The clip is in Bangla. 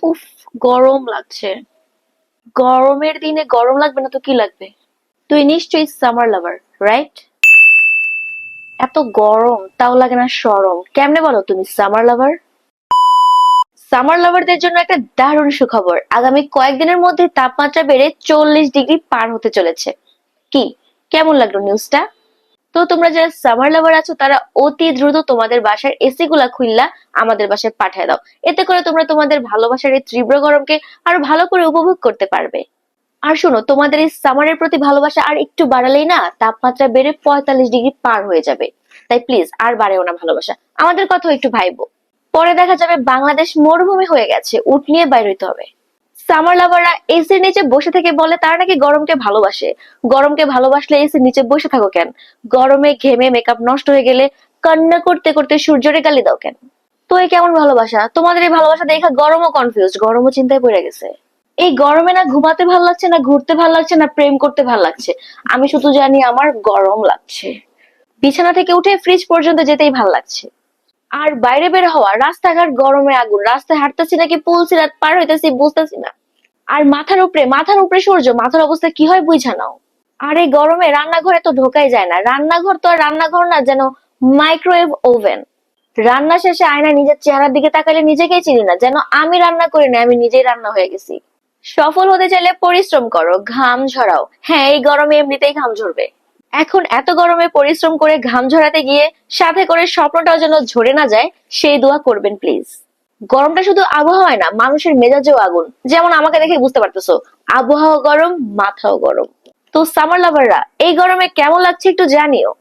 উফ, গরম লাগছে। গরমের দিনে গরম লাগবে না তো কি লাগবে? তুই নিশ্চয়ই সামার লাভার, রাইট? এত গরম তাও লাগে না শরম, কেমনে বলো তুমি সামার লাভার? সামার লাভারদের জন্য একটা দারুণ সুখবর, আগামী কয়েকদিনের মধ্যে তাপমাত্রা বেড়ে 40 ডিগ্রি পার হতে চলেছে। কি, কেমন লাগলো নিউজটা? তো তোমরা যারা সামার লাভার আছো তারা অতি দ্রুত তোমাদের বাসার এসি গুলা খুললা আমাদের বাসায় পাঠিয়ে দাও। এতে করে তোমরা তোমাদের ভালোবাসার এই তীব্র গরমকে আরো ভালো করে উপভোগ করতে পারবে। আর শোনো, তোমাদের এই সামারের প্রতি ভালোবাসা আর একটু বাড়ালেই না তাপমাত্রা বেড়ে 45 ডিগ্রি পার হয়ে যাবে। তাই প্লিজ আর বাড়েও না ভালোবাসা, আমাদের কথাও একটু ভাইবো। পরে দেখা যাবে বাংলাদেশ মরুভূমি হয়ে গেছে, উঠ নিয়ে বাইর হইতে হবে। সামার লাভাররা এসির নিচে বসে থেকে বলে তারা নাকি গরমকে ভালোবাসে। গরমকে ভালোবাসলে এসির নিচে বসে থাকো কেন? গরমে ঘেমে মেকআপ নষ্ট হয়ে গেলে কান্না করতে করতে সূর্যরে গালি দাও কেন? তো এই কেমন ভালোবাসা? তোমাদের এই ভালোবাসা দেখা গরমও কনফিউজ, গরমও চিন্তায় পড়ে গেছে। এই গরমে না ঘুমাতে ভাল লাগছে, না ঘুরতে ভাল লাগছে, না প্রেম করতে ভাল লাগছে। আমি শুধু জানি আমার গরম লাগছে। বিছানা থেকে উঠে ফ্রিজ পর্যন্ত যেতেই ভাল লাগছে। আর বাইরে বের হওয়া, রাস্তাঘাট গরমে আগুন, রাস্তায় হাঁটতেছি নাকি পুল সিরাত পার হইতেছি বুঝতেছি না। আর মাথার উপরে সূর্য, মাথার অবস্থা কি হয় বুঝা নাও। আর এই গরমে রান্নাঘরে তো ঢোকাই যায় না, রান্নাঘর তো আর রান্নাঘর না, যেন মাইক্রোওয়েভ ওভেন। রান্না শেষে আয়নায় নিজের চেহারার দিকে তাকালে নিজেকেই চিনি না, যেন আমি রান্না করি না, আমি নিজেই রান্না হয়ে গেছি। সফল হতে চাইলে পরিশ্রম করো, ঘাম ঝরাও। হ্যাঁ, এই গরমে এমনিতেই ঘাম ঝরবে। এখন এত গরমে পরিশ্রম করে ঘাম ঝরাতে গিয়ে সাথে করে স্বপ্নটাও যেন ঝরে না যায়, সেই দোয়া করবেন প্লিজ। গরমটা শুধু আবহাওয়ায় না, মানুষের মেজাজেও আগুন। যেমন আমাকে দেখে বুঝতে পারতেছো, আবহাওয়া গরম, মাথাও গরম। তো সামার লাভাররা এই গরমে কেমন লাগছে একটু জানিও।